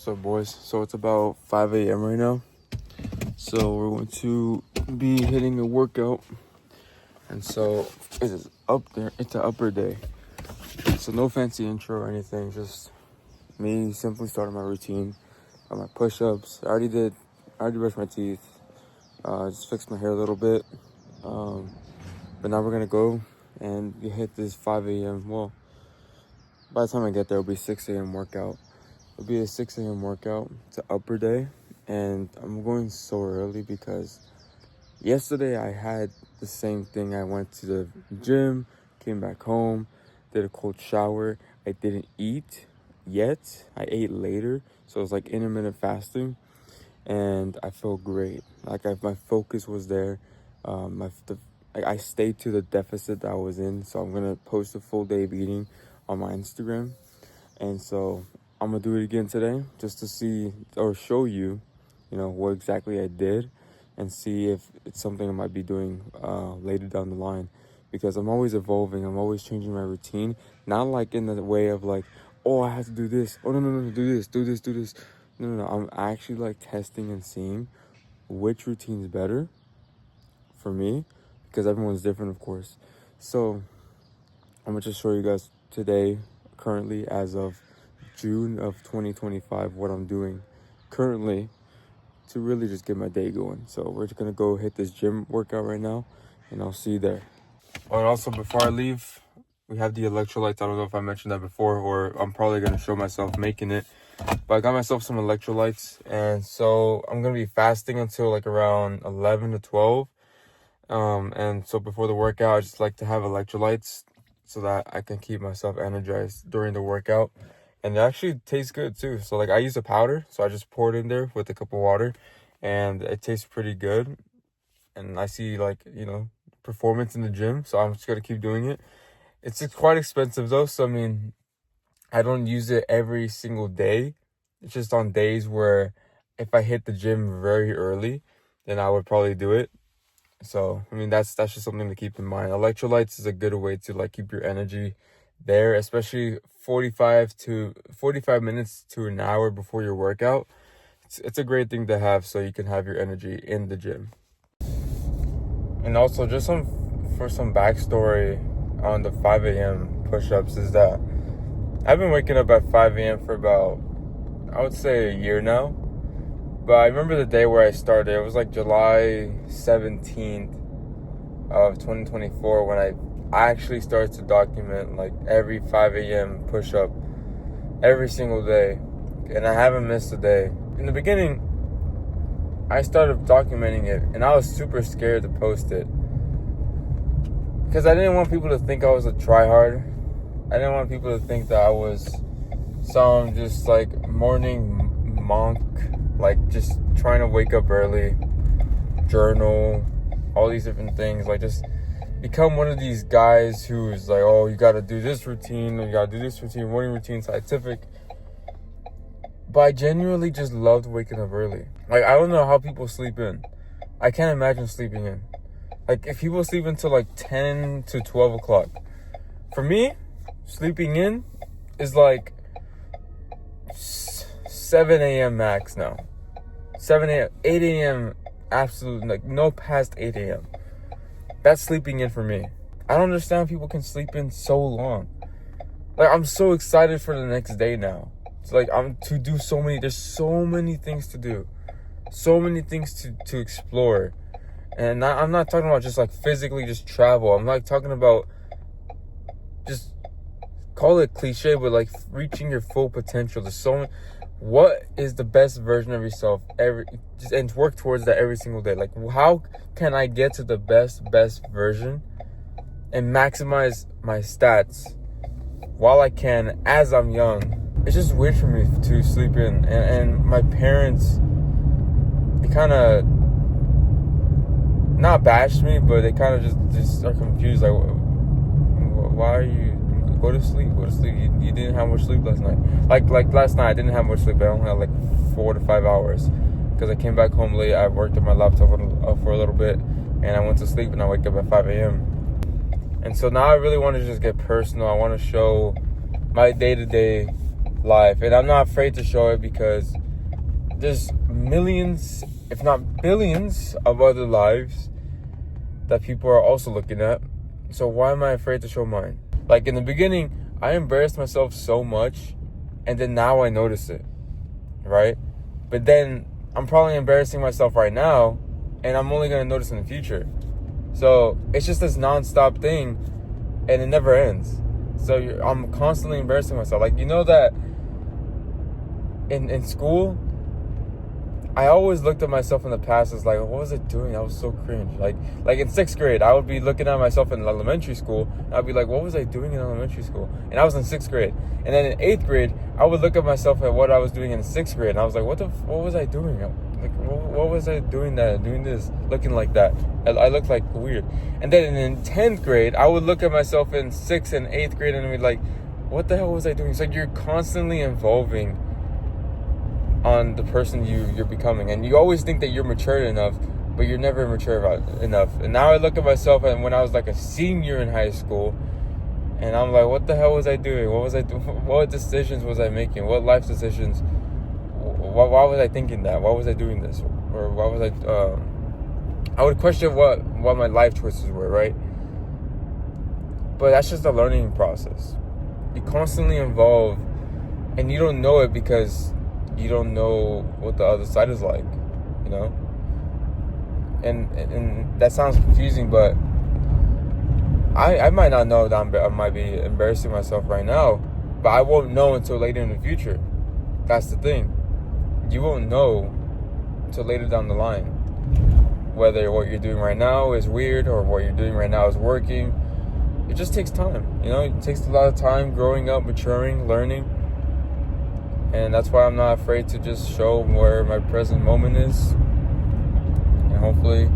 What's up, boys? So it's about 5 a.m. right now. So we're going to be hitting a workout. And so it is up there. It's an upper day. So no fancy intro or anything. Just me simply starting my routine. My push-ups. I already brushed my teeth. Just fixed my hair a little bit. But now we're going to go and hit this 5 a.m. Well, by the time I get there, it'll be 6 a.m. workout. It'll be a 6 a.m. workout. It's an upper day. And I'm going so early because yesterday I had the same thing. I went to the gym, came back home, did a cold shower. I didn't eat yet. I ate later. So it was like intermittent fasting. And I felt great. My focus was there. I stayed to the deficit that I was in. So I'm going to post a full day of eating on my Instagram. And so I'm going to do it again today just to see or show you, what exactly I did and see if it's something I might be doing later down the line, because I'm always evolving. I'm always changing my routine. Not like in the way of like, oh, I have to do this. Oh, no, do this. No. I'm actually like testing and seeing which routine is better for me, because everyone's different, of course. So I'm going to just show you guys today, currently as of June of 2025, what I'm doing currently to really just get my day going. So we're just going to go hit this gym workout right now, and I'll see you there. Oh, and also before I leave, we have the electrolytes. I don't know if I mentioned that before, or I'm probably going to show myself making it. But I got myself some electrolytes, and so I'm going to be fasting until like around 11 to 12. And so before the workout, I just like to have electrolytes so that I can keep myself energized during the workout. And it actually tastes good too. So like I use a powder, so I just pour it in there with a cup of water, and it tastes pretty good. And I see performance in the gym, so I'm just gonna keep doing it. It's quite expensive though, so I mean, I don't use it every single day. It's just on days where if I hit the gym very early, then I would probably do it. So I mean, that's just something to keep in mind. Electrolytes is a good way to like keep your energy there, especially 45 minutes to an hour before your workout. It's a great thing to have so you can have your energy in the gym. And also just some backstory on the 5 a.m. push-ups is that I've been waking up at 5 a.m. for about, I would say, a year now. But I remember the day where I started. It was like July 17th of 2024 when I actually started to document like every 5 a.m. push-up every single day. And I haven't missed a day. In the beginning, I started documenting it, and I was super scared to post it because I didn't want people to think I was a tryhard. I didn't want people to think that I was some just like morning monk, like just trying to wake up early, journal, all these different things, like just become one of these guys who's like, oh, you gotta do this routine, morning routine, scientific. But I genuinely just loved waking up early. Like, I don't know how people sleep in. I can't imagine sleeping in. Like, if people sleep until like 10 to 12 o'clock. For me, sleeping in is like 7 a.m. max now. 7 a.m., 8 a.m. absolutely, like no past 8 a.m. That's sleeping in for me. I don't understand people can sleep in so long. Like, I'm so excited for the next day now. It's like there's so many things to do. So many things to explore. And I'm not talking about just like physically just travel. I'm like talking about just, call it cliche, but like reaching your full potential. There's so many. What is the best version of yourself and work towards that every single day? Like, how can I get to the best version and maximize my stats while I can as I'm young? It's just weird for me to sleep in. And my parents, they kind of not bashed me, but they kind of just are confused. Like, why are you... Go to sleep. You didn't have much sleep last night. Like last night, I didn't have much sleep. I only had like 4 to 5 hours because I came back home late. I worked on my laptop for a little bit, and I went to sleep, and I wake up at 5 a.m. And so now I really want to just get personal. I want to show my day-to-day life, and I'm not afraid to show it because there's millions, if not billions, of other lives that people are also looking at. So why am I afraid to show mine? Like in the beginning, I embarrassed myself so much, and then now I notice it, right? But then I'm probably embarrassing myself right now, and I'm only gonna notice in the future. So it's just this non-stop thing, and it never ends. So I'm constantly embarrassing myself. Like, you know that in school, I always looked at myself in the past as like, what was I doing? I was so cringe. Like in 6th grade, I would be looking at myself in elementary school, and I'd be like, what was I doing in elementary school? And I was in 6th grade. And then in 8th grade, I would look at myself at what I was doing in 6th grade, and I was like, what was I doing? Like, what was I doing doing this, looking like that? I looked like weird. And then in 10th grade, I would look at myself in 6th and 8th grade and be like, what the hell was I doing? It's like you're constantly evolving on the person you're becoming, and you always think that you're mature enough, but you're never mature enough. And now I look at myself, and when I was like a senior in high school, and I'm like, what the hell was I doing? What was I doing? What decisions was I making? What life decisions? Why was I thinking that? Why was I doing this? Or why was I would question what my life choices were, right? But that's just a learning process. You constantly evolve, and you don't know it because you don't know what the other side is like, you know? And that sounds confusing, but I might not know that I might be embarrassing myself right now, but I won't know until later in the future. That's the thing. You won't know until later down the line whether what you're doing right now is weird or what you're doing right now is working. It just takes time, you know? It takes a lot of time growing up, maturing, learning. And that's why I'm not afraid to just show where my present moment is. And hopefully,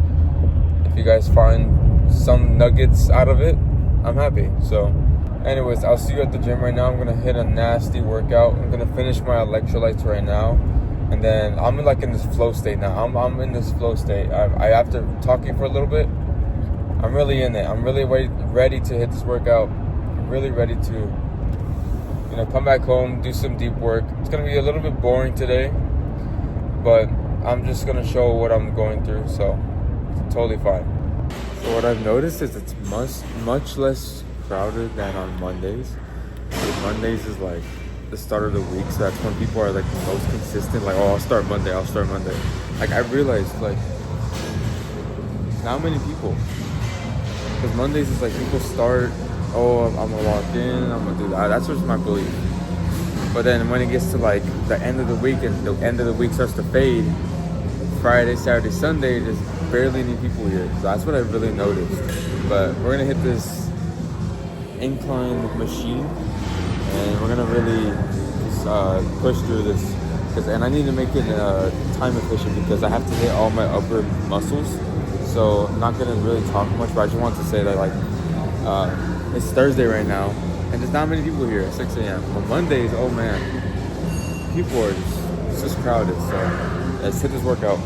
if you guys find some nuggets out of it, I'm happy. So, anyways, I'll see you at the gym right now. I'm going to hit a nasty workout. I'm going to finish my electrolytes right now. And then I'm in this flow state now. I'm in this flow state. I after talking for a little bit, I'm really in it. I'm really ready to hit this workout. I'm really ready to come back home, do some deep work. It's going to be a little bit boring today, but I'm just going to show what I'm going through, so it's totally fine. So what I've noticed is it's much less crowded than on Mondays. Mondays is like the start of the week, so that's when people are like the most consistent, like, oh, I'll start Monday. Like, I realized, like, not many people, because Mondays is like people start, oh, I'm gonna walk in, I'm gonna do that. That's just my belief. But then when it gets to like the end of the week and the end of the week starts to fade, Friday, Saturday, Sunday, there's barely any people here. So that's what I really noticed. But we're gonna hit this incline machine, and we're gonna really just push through this. And I need to make it time efficient because I have to hit all my upper muscles. So I'm not gonna really talk much, but I just want to say that, like, it's Thursday right now, and there's not many people here at 6 a.m. On Mondays, oh man, people are it's just crowded. So let's hit this workout.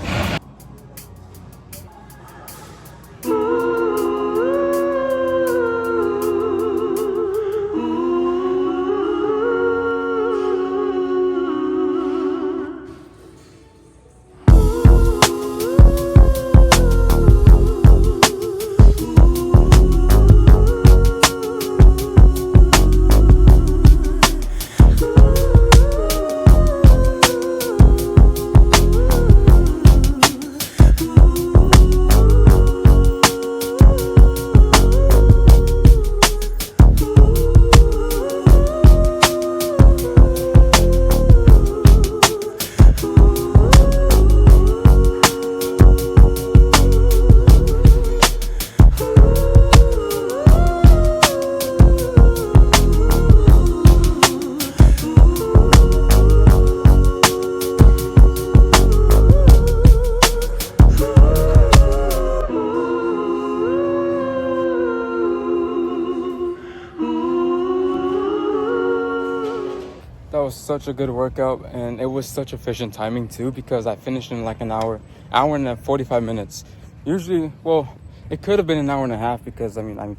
That was such a good workout, and it was such efficient timing too, because I finished in like an hour and 45 minutes. Usually, well, it could have been an hour and a half because I kind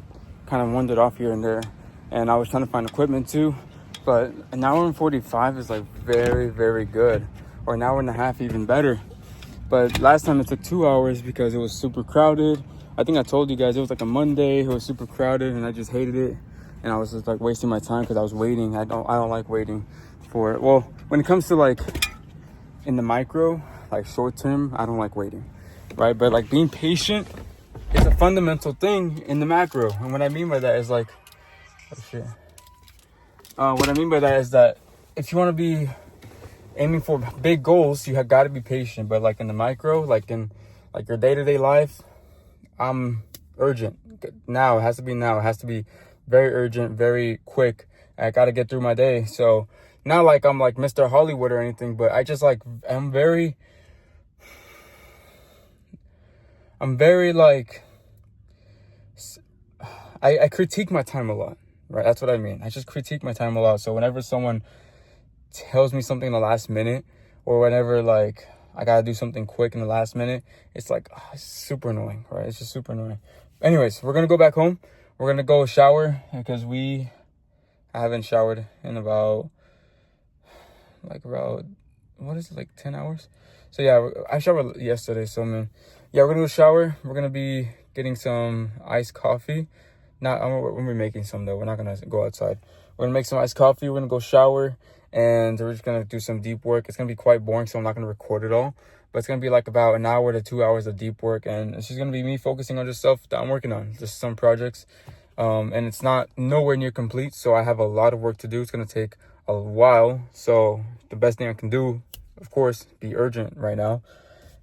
of wandered off here and there, and I was trying to find equipment too. But an hour and 45 is like very, very good. Or an hour and a half, even better. But last time it took 2 hours because it was super crowded. I think I told you guys it was like a Monday. It was super crowded and I just hated it. And I was just like wasting my time because I was waiting. I don't like waiting for it. Well, when it comes to like in the micro, like short term, I don't like waiting, right? But like being patient is a fundamental thing in the macro. And what I mean by that is like, oh shit. What I mean by that is that if you want to be aiming for big goals, you have got to be patient. But like in the micro, like in like your day-to-day life, I'm urgent. Now, it has to be now. It has to be very urgent, very quick. I got to get through my day. So not like I'm like Mr. Hollywood or anything, but I just like, I'm very like, I critique my time a lot, right? That's what I mean. I just critique my time a lot. So whenever someone tells me something in the last minute, or whenever like I gotta do something quick in the last minute, it's like it's super annoying, right? It's just super annoying. Anyways, we're gonna go back home. We're gonna go shower because I haven't showered in about what is it, like 10 hours? So yeah, I showered yesterday. So man, yeah, we're gonna go shower. We're gonna be getting some iced coffee. We're gonna be making some though. We're not gonna go outside. We're gonna make some iced coffee. We're gonna go shower. And we're just going to do some deep work. It's going to be quite boring, so I'm not going to record it all. But it's going to be like about an hour to 2 hours of deep work. And it's just going to be me focusing on just stuff that I'm working on, just some projects. And it's not nowhere near complete, so I have a lot of work to do. It's going to take a while. So the best thing I can do, of course, be urgent right now.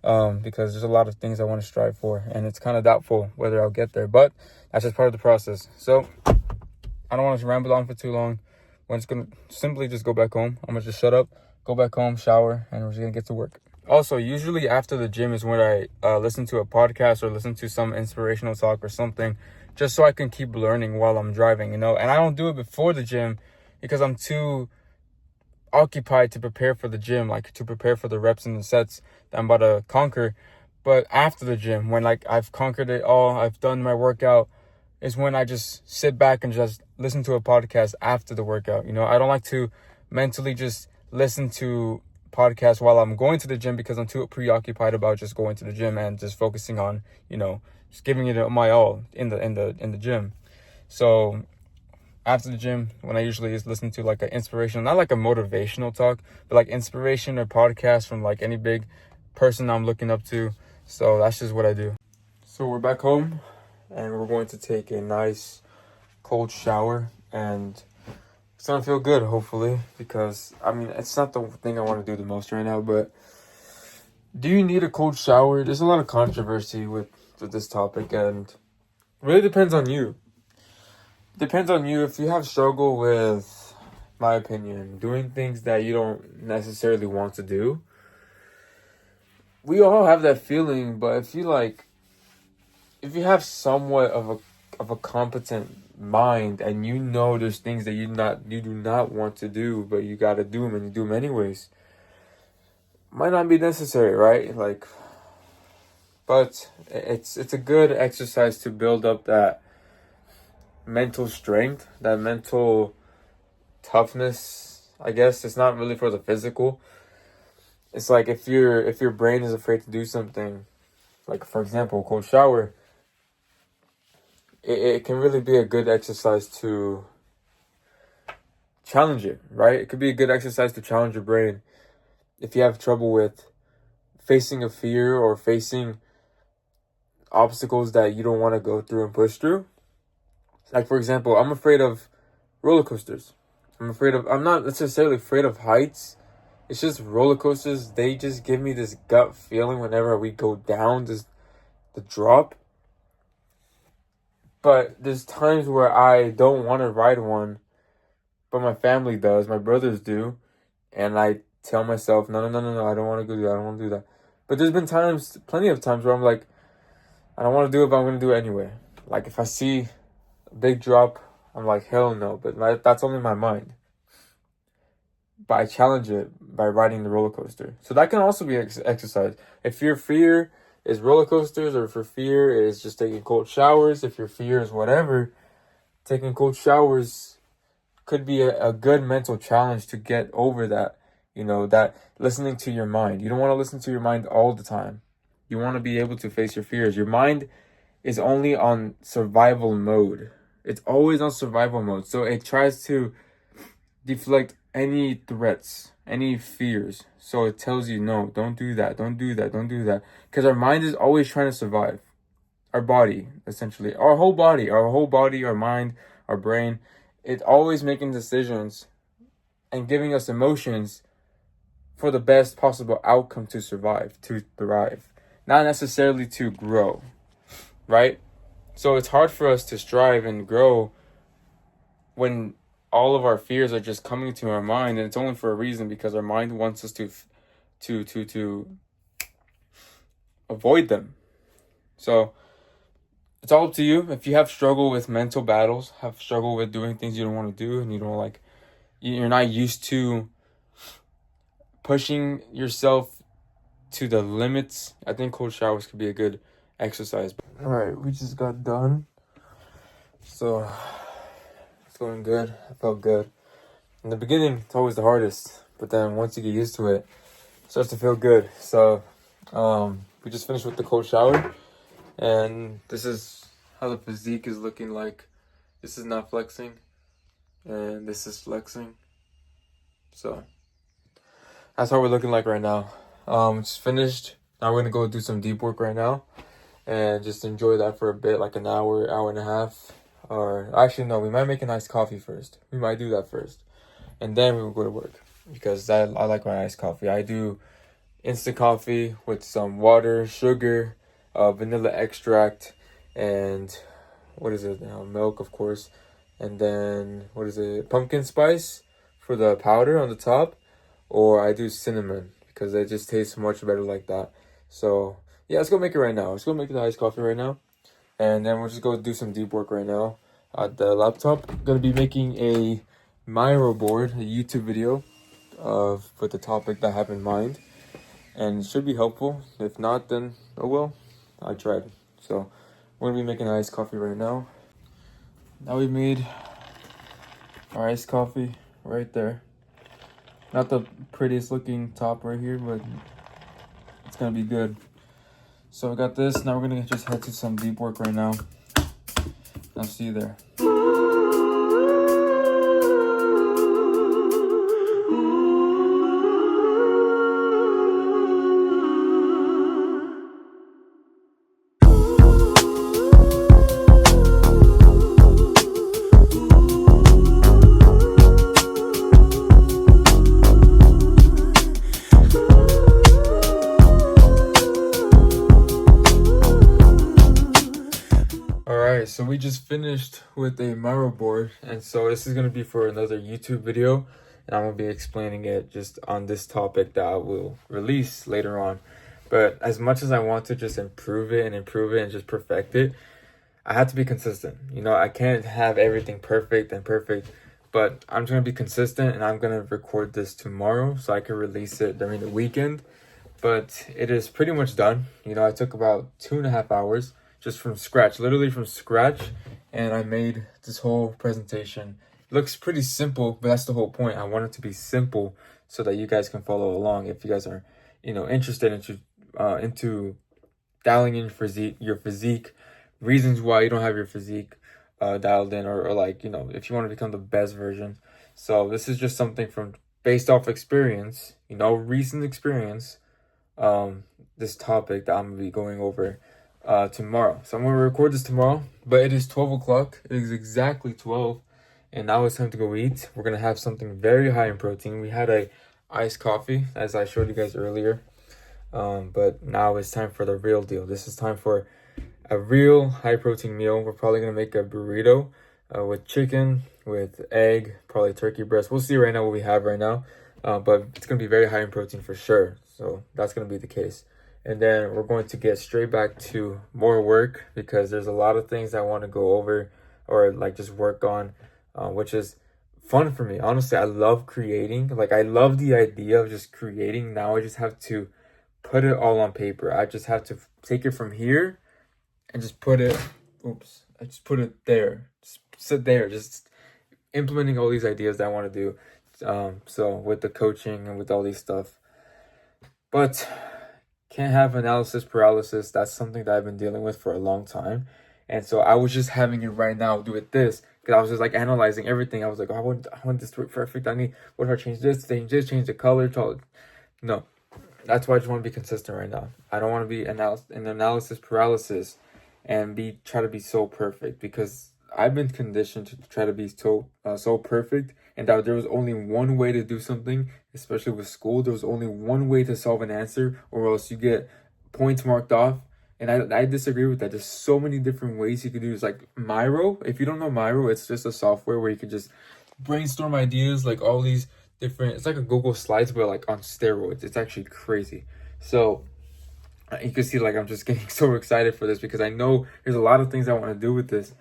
Because there's a lot of things I want to strive for. And it's kind of doubtful whether I'll get there. But that's just part of the process. So I don't want to ramble on for too long. We're just going to simply just go back home. I'm going to just shut up, go back home, shower, and we're just going to get to work. Also, usually after the gym is when I listen to a podcast or listen to some inspirational talk or something, just so I can keep learning while I'm driving, And I don't do it before the gym because I'm too occupied to prepare for the gym, like to prepare for the reps and the sets that I'm about to conquer. But after the gym, when like I've conquered it all, I've done my workout, is when I just sit back and just listen to a podcast after the workout. I don't like to mentally just listen to podcasts while I'm going to the gym because I'm too preoccupied about just going to the gym and just focusing on, just giving it my all in the gym. So after the gym, when I usually is listen to like an inspirational, not like a motivational talk, but like inspiration or podcast from like any big person I'm looking up to. So that's just what I do. So we're back home. And we're going to take a nice cold shower, and it's gonna feel good, hopefully, because it's not the thing I want to do the most right now. But do you need a cold shower? There's a lot of controversy with this topic, and it really depends on you. Depends on you. If you have struggle with, my opinion, doing things that you don't necessarily want to do, we all have that feeling. But if you have somewhat of a competent mind and there's things that you do not want to do, but you got to do them and you do them anyways, might not be necessary, right? But it's a good exercise to build up that mental strength, that mental toughness. I guess it's not really for the physical. It's like if your brain is afraid to do something, like for example, cold shower, it can really be a good exercise to challenge it, right? It could be a good exercise to challenge your brain. If you have trouble with facing a fear or facing obstacles that you don't want to go through and push through. Like, for example, I'm afraid of roller coasters. I'm not necessarily afraid of heights. It's just roller coasters. They just give me this gut feeling whenever we go down the drop. But there's times where I don't want to ride one, but my family does, my brothers do, and I tell myself, no, I don't want to go do that, I don't want to do that. But there's been plenty of times where I'm like, I don't want to do it, but I'm going to do it anyway. Like, if I see a big drop, I'm like, hell no, but that's only my mind. But I challenge it by riding the roller coaster. So that can also be exercise. If your fear is roller coasters, or if your fear is just taking cold showers, if your fear is whatever, taking cold showers could be a good mental challenge to get over that, that listening to your mind. You don't want to listen to your mind all the time. You want to be able to face your fears. Your mind is only on survival mode. It's always on survival mode. So it tries to deflect any threats, any fears. So it tells you, no, don't do that, don't do that, don't do that. Because our mind is always trying to survive. Our body, essentially. Our whole body, our mind, our brain. It's always making decisions and giving us emotions for the best possible outcome to survive, to thrive. Not necessarily to grow, right? So it's hard for us to strive and grow when all of our fears are just coming to our mind, and it's only for a reason, because our mind wants us to avoid them. So it's all up to you. If you have struggle with mental battles, have struggle with doing things you don't want to do, and you're not used to pushing yourself to the limits, I think cold showers could be a good exercise. All right, we just got done. So it's going good. I felt good. In the beginning, it's always the hardest, but then once you get used to it, it starts to feel good. So we just finished with the cold shower, and this is how the physique is looking like. This is not flexing, and this is flexing. So that's how we're looking like right now. Just finished. Now we're gonna go do some deep work right now, and just enjoy that for a bit, like an hour and a half. Or actually, no, we might make an iced coffee first. We might do that first, and then we will go to work, because I like my iced coffee. I do instant coffee with some water, sugar, vanilla extract, and milk, of course, and then pumpkin spice for the powder on the top, or I do cinnamon, because it just tastes much better like that. So yeah, let's go make it right now. Let's go make the iced coffee right now, and then we'll just go do some deep work right now at the laptop. I'm gonna be making a Miro board, a YouTube video with the topic that I have in mind, and it should be helpful. If not, then oh well, I tried. So we're gonna be making iced coffee right now. Now we made our iced coffee right there. Not the prettiest looking top right here, but it's gonna be good. So I got this. Now we're gonna just head to some deep work right now. I'll see you there. So we just finished with a Miro board, and so this is going to be for another YouTube video, and I'm going to be explaining it just on this topic that I will release later on. But as much as I want to just improve it and just perfect it, I have to be consistent. I can't have everything perfect, but I'm going to be consistent, and I'm going to record this tomorrow so I can release it during the weekend. But it is pretty much done. I took about 2.5 hours just from scratch, literally from scratch, and I made this whole presentation. It looks pretty simple, but that's the whole point. I want it to be simple so that you guys can follow along if you guys are, interested into dialing in your physique, reasons why you don't have your physique dialed in, or if you want to become the best version. So this is just something based off experience, recent experience, this topic that I'm gonna be going over tomorrow. So I'm going to record this tomorrow, but it is 12 o'clock. It is exactly 12, and now it's time to go eat. We're going to have something very high in protein. We had a iced coffee, as I showed you guys earlier, but now it's time for the real deal. This is time for a real high protein meal. We're probably going to make a burrito with chicken, with egg, probably turkey breast. We'll see right now what we have right now, but it's going to be very high in protein for sure. So that's going to be the case. And then we're going to get straight back to more work, because there's a lot of things I want to go over or just work on, which is fun for me. Honestly, I love creating. I love the idea of just creating. Now I just have to put it all on paper. I just have to take it from here and just put it, I just put it there. Just sit there. Just implementing all these ideas that I want to do. So with the coaching and with all these stuff, but can't have analysis paralysis. That's something that I've been dealing with for a long time. And so I was just having it right now do it this because I was just like analyzing everything. I was like, oh, I want this to be perfect. What if I change this, change the color? No, that's why I just want to be consistent right now. I don't want to be in analysis paralysis and try to be so perfect, because I've been conditioned to try to be so perfect, and that there was only one way to do something, especially with school. There was only one way to solve an answer, or else you get points marked off. And I disagree with that. There's so many different ways you could do. It's like Miro. If you don't know Miro, it's just a software where you could just brainstorm ideas, like all these different. It's like a Google Slides, but like on steroids. It's actually crazy. So you can see, like, I'm just getting so excited for this because I know there's a lot of things I want to do with this,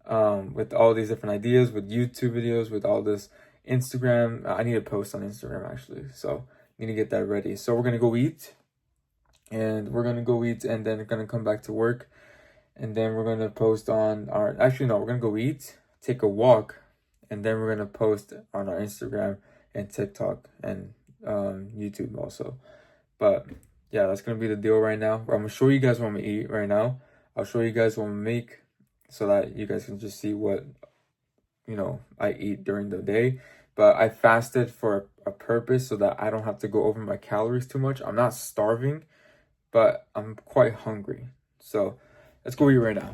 with all these different ideas, with YouTube videos, with all this Instagram. I need to post on Instagram actually, so I need to get that ready. So we're gonna go eat. And we're gonna go eat, and then we're gonna come back to work, and then we're gonna post on our. Actually, no, we're gonna go eat, take a walk, and then we're gonna post on our Instagram and TikTok and YouTube also. But yeah, that's gonna be the deal right now. I'm gonna show you guys what I'm gonna eat right now. I'll show you guys what I'm gonna make, so that you guys can just see what I eat during the day. But I fasted for a purpose, so that I don't have to go over my calories too much. I'm not starving, but I'm quite hungry. So let's go eat right now.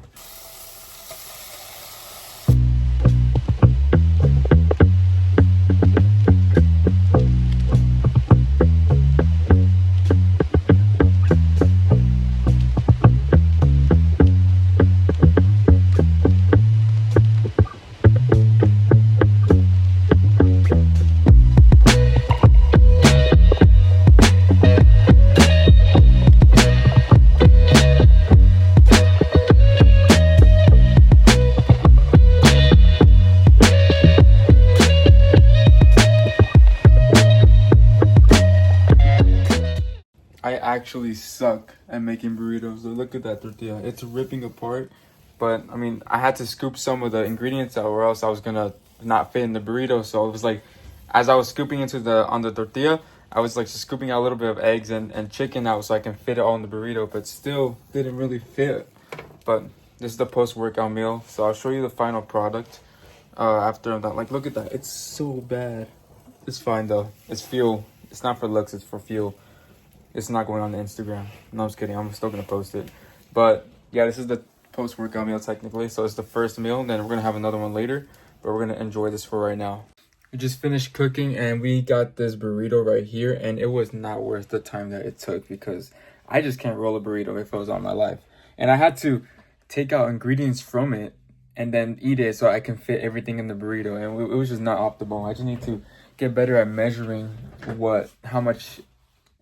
I actually suck at making burritos. Look at that tortilla. It's ripping apart. But, I mean, I had to scoop some of the ingredients out, or else I was going to not fit in the burrito. So it was like, as I was scooping on the tortilla, I was like just scooping out a little bit of eggs and chicken out so I can fit it all in the burrito. But still didn't really fit. But this is the post-workout meal. So I'll show you the final product after I'm done. Like, look at that. It's so bad. It's fine, though. It's fuel. It's not for looks. It's for fuel. It's not going on the Instagram. No, I'm just kidding. I'm still going to post it. But, yeah, this is the post-workout meal technically. So it's the first meal. Then we're going to have another one later. But we're going to enjoy this for right now. We just finished cooking, and we got this burrito right here. And it was not worth the time that it took, because I just can't roll a burrito if it was on my life. And I had to take out ingredients from it and then eat it so I can fit everything in the burrito. And it was just not optimal. I just need to get better at measuring how much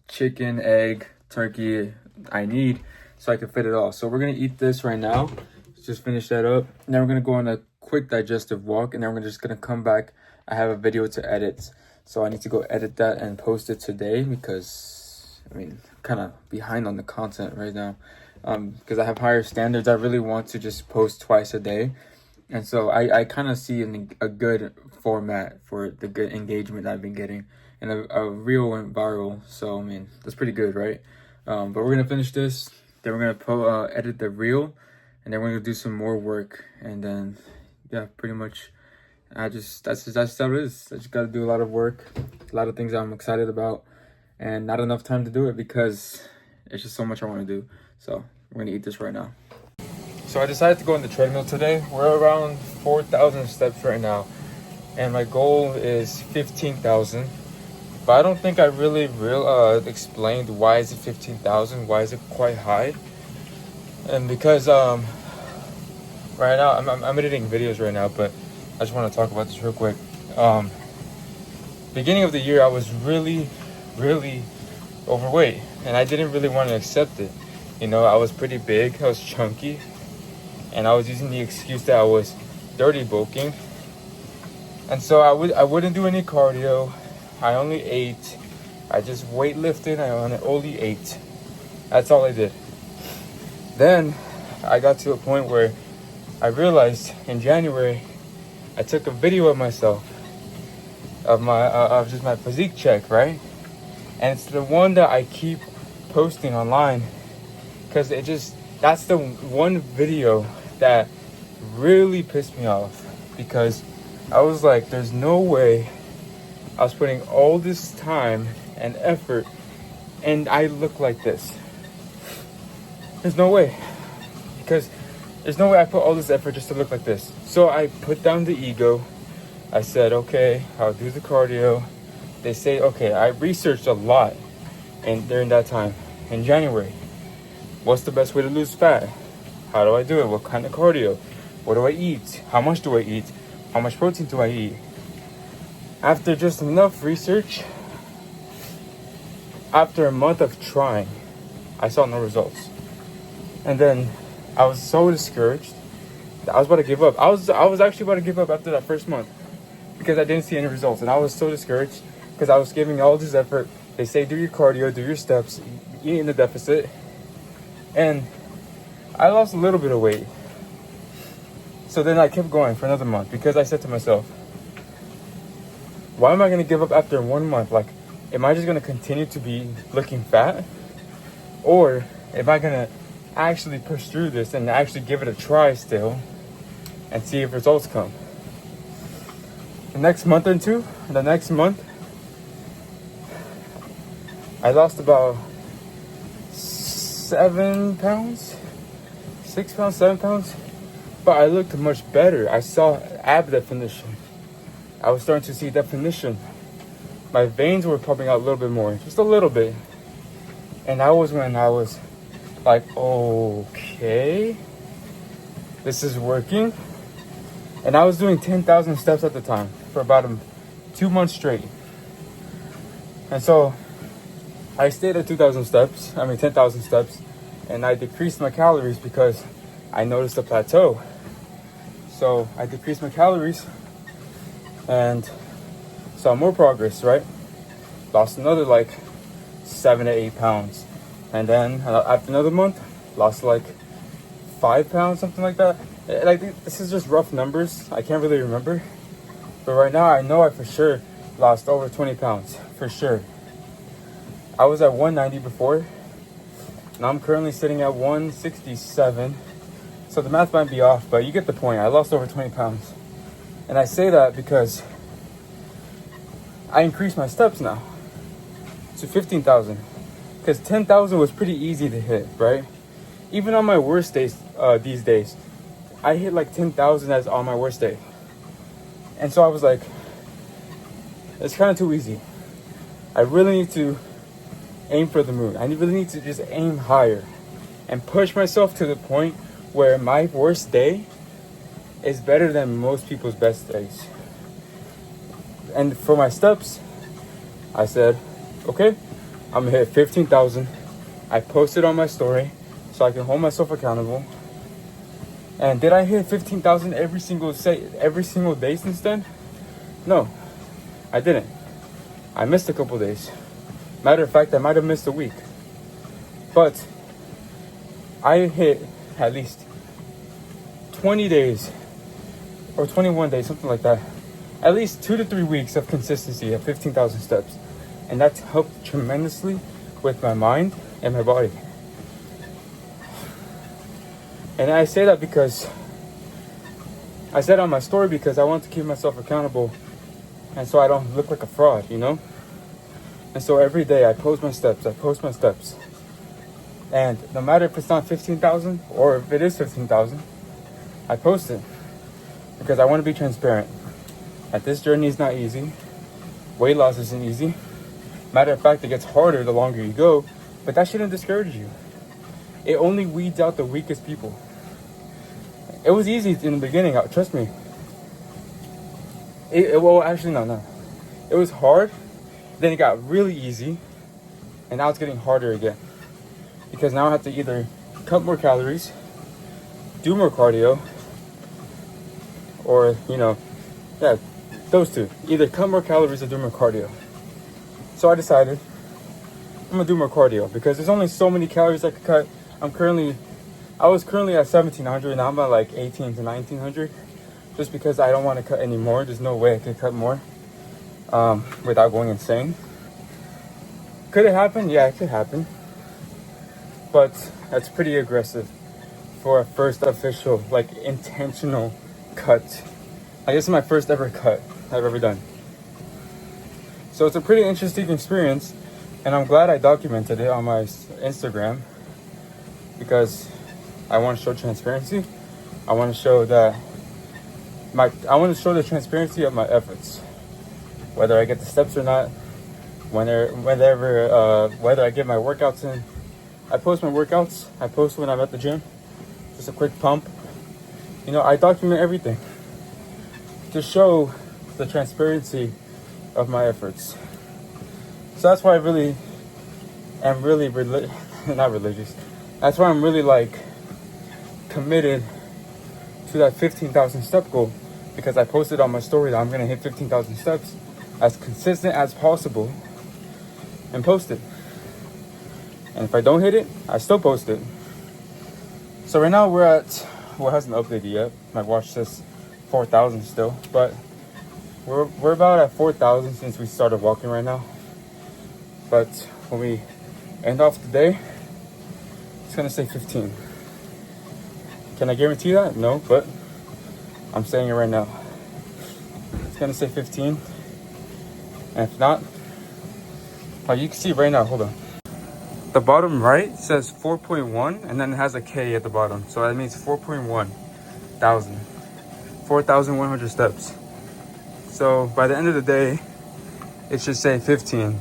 chicken, egg, turkey I need so I can fit it all. So we're gonna eat this right now. Just finish that up. And then we're gonna go on a quick digestive walk, and then we're just gonna come back. I have a video to edit, so I need to go edit that and post it today, because I'm kind of behind on the content right now, because I have higher standards. I really want to just post twice a day, and so I kind of see a good format for the good engagement I've been getting. And a reel went viral, so that's pretty good, right? But we're gonna finish this, then we're gonna edit the reel, and then we're gonna do some more work, and then yeah, pretty much that's how it is. I just gotta do a lot of work, a lot of things I'm excited about, and not enough time to do it because it's just so much I want to do. So we're gonna eat this right now. So I decided to go on the treadmill today. We're around 4,000 steps right now, and my goal is 15,000. But I don't think I really explained why is it 15,000, why is it quite high. And because right now I'm editing videos right now, but I just want to talk about this real quick. Beginning of the year, I was really overweight, and I didn't really want to accept it. I was pretty big, I was chunky, and I was using the excuse that I was dirty bulking. And so I wouldn't do any cardio. I only ate. I just weightlifted. I only ate. That's all I did. Then I got to a point where I realized in January I took a video of myself, of just my physique check, right? And it's the one that I keep posting online because that's the one video that really pissed me off, because I was like, there's no way I was putting all this time and effort and I look like this. There's no way, because there's no way I put all this effort just to look like this. So I put down the ego. I said, okay, I'll do the cardio. They say, okay, I researched a lot and during that time in January. What's the best way to lose fat? How do I do it? What kind of cardio? What do I eat? How much do I eat? How much protein do I eat? After just enough research, after a month of trying, I saw no results. And then I was so discouraged that I was about to give up. I was actually about to give up after that first month because I didn't see any results. And I was so discouraged because I was giving all this effort. They say do your cardio, do your steps, eat in the deficit. And I lost a little bit of weight. So then I kept going for another month because I said to myself, why am I going to give up after 1 month? Like, am I just going to continue to be looking fat? Or am I going to actually push through this and actually give it a try still and see if results come? The next month, I lost about 7 pounds, 6 pounds, 7 pounds. But I looked much better. I saw ab definition. I was starting to see definition. My veins were popping out a little bit more, just a little bit. And that was when I was like, okay, this is working. And I was doing 10,000 steps at the time for about 2 months straight. And so I stayed at 10,000 steps, and I decreased my calories because I noticed a plateau. So I decreased my calories and saw more progress, right? Lost another like 7 to 8 pounds. And then after another month, lost like 5 pounds, something like that. Like, this is just rough numbers. I can't really remember. But right now, I know I for sure lost over 20 pounds, for sure. I was at 190 before. Now I'm currently sitting at 167. So the math might be off, but you get the point. I lost over 20 pounds. And I say that because I increased my steps now to 15,000. Because 10,000 was pretty easy to hit, right? Even on my worst days these days, I hit like 10,000 as on my worst day. And so I was like, it's kind of too easy. I really need to aim for the moon. I really need to just aim higher and push myself to the point where my worst day is better than most people's best days. And for my steps, I said, okay, I'm gonna hit 15,000. I posted on my story so I can hold myself accountable. And did I hit 15,000 every single day since then? No, I didn't. I missed a couple days. Matter of fact, I might have missed a week. But I hit at least 20 days or 21 days, something like that. At least 2 to 3 weeks of consistency of 15,000 steps. And that's helped tremendously with my mind and my body. And I say that because I said on my story because I want to keep myself accountable and so I don't look like a fraud, you know? And so every day I post my steps. And no matter if it's not 15,000 or if it is 15,000, I post it because I want to be transparent. That this journey is not easy. Weight loss isn't easy. Matter of fact, it gets harder the longer you go, but that shouldn't discourage you. It only weeds out the weakest people. It was easy in the beginning, trust me. Well, actually, no. It was hard, then it got really easy, and now it's getting harder again. Because now I have to either cut more calories, do more cardio, or, those two. Either cut more calories or do more cardio. So I decided I'm gonna do more cardio because there's only so many calories I could cut. I was currently at 1,700, now I'm at like 1,800 to 1,900. just because I don't want to cut anymore. There's no way I could cut more without going insane. Could it happen? Yeah, it could happen. But that's pretty aggressive for a first official, like, intentional cut. I guess it's my first ever cut I've ever done. So it's a pretty interesting experience, and I'm glad I documented it on my Instagram because I want to show transparency. I want to show that I want to show the transparency of my efforts, whether I get the steps or not, whether I get my workouts in. I post my workouts. I post when I'm at the gym, just a quick pump. You know, I document everything to show the transparency of my efforts. So that's why I really am not religious. That's why I'm really like committed to that 15,000 step goal, because I posted on my story that I'm gonna hit 15,000 steps as consistent as possible and post it. And if I don't hit it, I still post it. So right now we're at, well, it hasn't updated yet. My watch says 4,000 still, but we're about at 4,000 since we started walking right now. But when we end off the day, it's gonna say 15. Can I guarantee that? No, but I'm saying it right now. It's gonna say 15. And if not, oh, you can see right now, hold on. The bottom right says 4.1 and then it has a K at the bottom. So that means 4.1 thousand. 4,100 steps. So by the end of the day, it should say 15.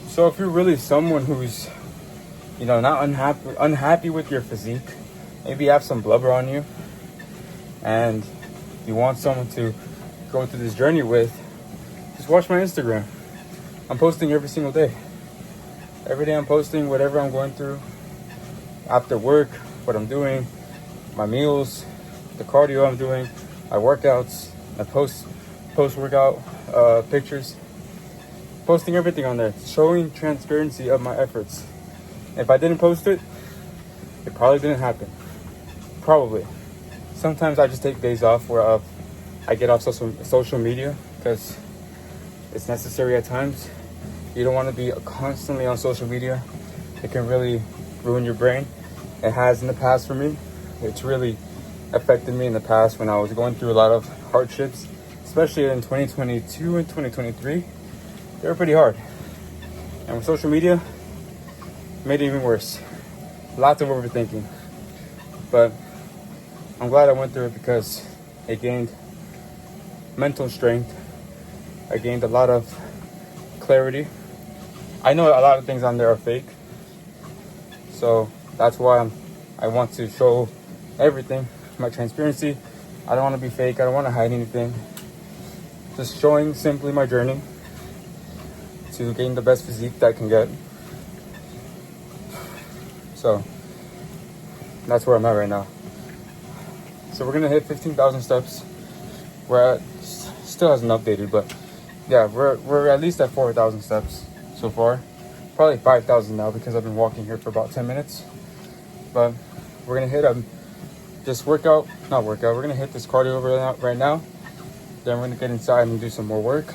So if you're really someone who's, you know, not unhappy with your physique, maybe you have some blubber on you, and you want someone to go through this journey with, just watch my Instagram. I'm posting every single day. Every day I'm posting whatever I'm going through, after work, what I'm doing, my meals, the cardio I'm doing, my workouts, my post-workout pictures. Posting everything on there, showing transparency of my efforts. If I didn't post it, it probably didn't happen. Probably. Sometimes I just take days off where I get off social media because it's necessary at times. You don't want to be constantly on social media. It can really ruin your brain. It has in the past for me. It's really affected me in the past when I was going through a lot of hardships, especially in 2022 and 2023. They were pretty hard. And with social media, it made it even worse. Lots of overthinking. But I'm glad I went through it because it gained mental strength. I gained a lot of clarity. I know a lot of things on there are fake. So that's why I want to show everything, my transparency. I don't want to be fake. I don't want to hide anything. Just showing simply my journey to gain the best physique that I can get. So that's where I'm at right now. So we're gonna hit 15,000 steps. We're at, still hasn't updated, but yeah, we're at least at 4,000 steps so far. Probably 5,000 now because I've been walking here for about 10 minutes. But we're gonna hit we're gonna hit this cardio right now. Then we're gonna get inside and do some more work.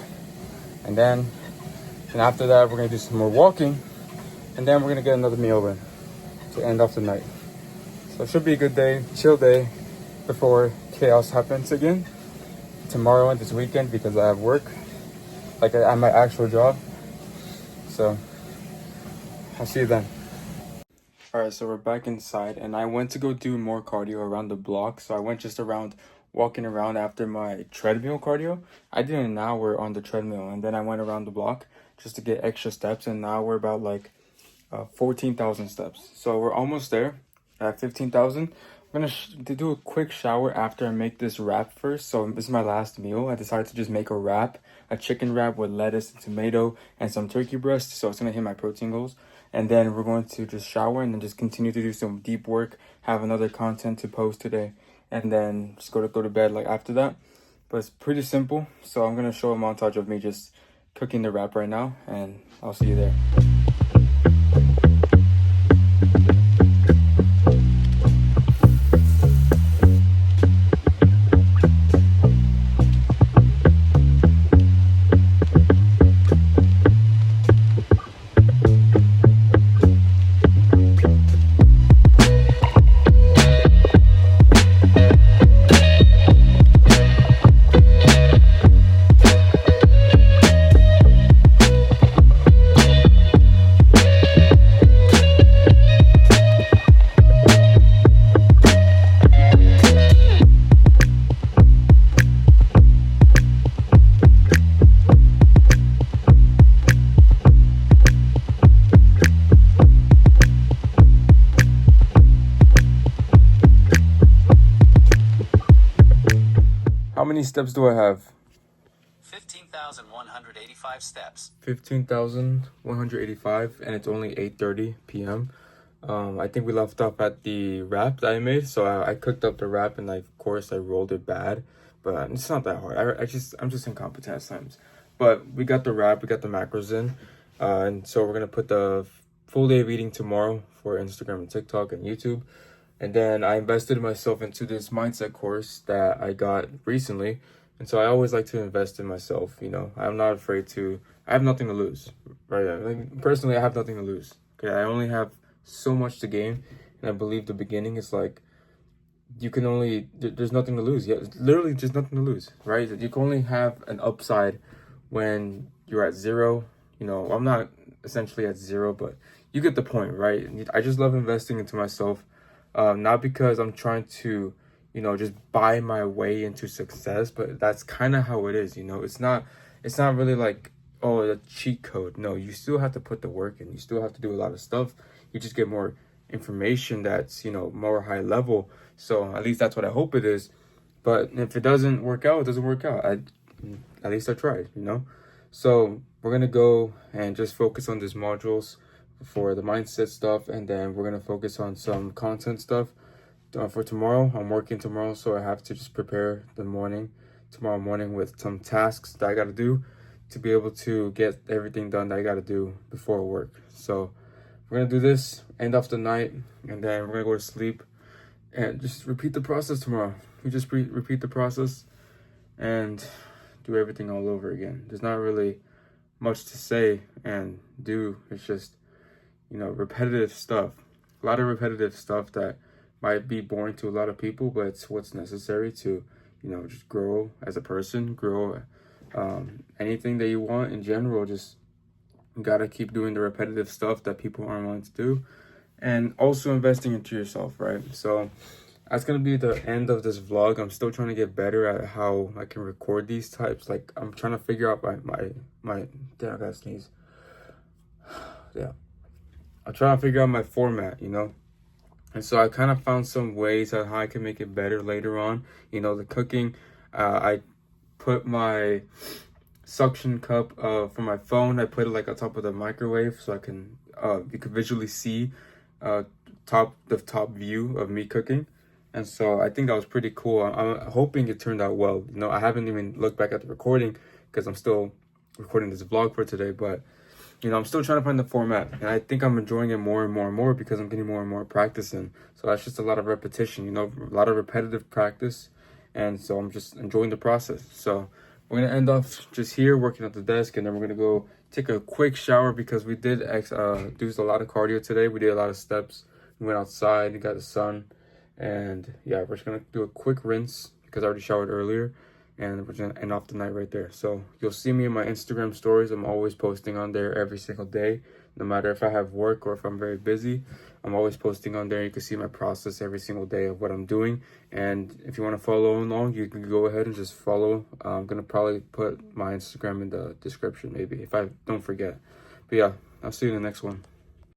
And after that, we're gonna do some more walking. And then we're gonna get another meal in to end off the night. So it should be a good day, chill day, before chaos happens again tomorrow and this weekend because I have work, like at my actual job. So I'll see you then. All right, so we're back inside and I went to go do more cardio around the block. So I went just around, walking around after my treadmill cardio. I did an hour on the treadmill and then I went around the block just to get extra steps. And now we're about like 14,000 steps. So we're almost there at 15,000. I'm gonna do a quick shower after I make this wrap first. So this is my last meal. I decided to just make a wrap, a chicken wrap with lettuce and tomato and some turkey breast. So it's gonna hit my protein goals. And then we're going to just shower and then just continue to do some deep work, have another content to post today, and then just go to bed like after that. But it's pretty simple. So I'm gonna show a montage of me just cooking the wrap right now, and I'll see you there. many steps do I have? 15,185 steps. 15,185, and it's only 8:30 p.m. I think we left off at the wrap that I made, so I cooked up the wrap, and of course I rolled it bad, but it's not that hard. I'm just incompetent at times. But we got the wrap, we got the macros in, and so we're gonna put the full day of eating tomorrow for Instagram and TikTok and YouTube. And then I invested myself into this mindset course that I got recently. And so I always like to invest in myself, you know. I'm not afraid to, I have nothing to lose, right? Like, personally, I have nothing to lose. Okay, I only have so much to gain. And I believe the beginning is like, you can only, there's nothing to lose. Yeah, literally just nothing to lose, right? You can only have an upside when you're at zero. You know, I'm not essentially at zero, but you get the point, right? I just love investing into myself. Not because I'm trying to, you know, just buy my way into success, but that's kind of how it is, you know. It's not really like, oh, a cheat code. No, you still have to put the work in. You still have to do a lot of stuff. You just get more information that's, you know, more high level. So at least that's what I hope it is. But if it doesn't work out, it doesn't work out. At least I tried, you know. So we're gonna go and just focus on these modules for the mindset stuff, and then we're gonna focus on some content stuff for tomorrow. I'm working tomorrow, so I have to just prepare tomorrow morning with some tasks that I gotta do to be able to get everything done that I gotta do before work. So we're gonna do this, end off the night, and then we're gonna go to sleep and just repeat the process tomorrow. We just repeat the process and do everything all over again. There's not really much to say and do. It's just, you know, repetitive stuff. A lot of repetitive stuff that might be boring to a lot of people, but it's what's necessary to, you know, just grow as a person, grow anything that you want in general. Just gotta keep doing the repetitive stuff that people aren't willing to do, and also investing into yourself, right? So that's gonna be the end of this vlog. I'm still trying to get better at how I can record these types. Like, I'm trying to figure out my damn, I gotta sneeze. Yeah, I'm trying to figure out my format, you know. And so I kind of found some ways on how I can make it better later on. You know, the cooking, I put my suction cup for my phone, I put it like on top of the microwave, so I can you could visually see the top view of me cooking. And so I think that was pretty cool. I'm hoping it turned out well. You know, I haven't even looked back at the recording because I'm still recording this vlog for today, but you know, I'm still trying to find the format, and I think I'm enjoying it more and more and more because I'm getting more and more practice in. So that's just a lot of repetition, you know, a lot of repetitive practice. And so I'm just enjoying the process. So we're going to end off just here working at the desk, and then we're going to go take a quick shower because we did do a lot of cardio today. We did a lot of steps. We went outside, we got the sun, and yeah, we're just going to do a quick rinse because I already showered earlier. And we're gonna end off the night right there. So you'll see me in my Instagram stories. I'm always posting on there every single day. No matter if I have work or if I'm very busy, I'm always posting on there. You can see my process every single day of what I'm doing. And if you want to follow along, you can go ahead and just follow. I'm gonna probably put my Instagram in the description, maybe, if I don't forget. But yeah, I'll see you in the next one.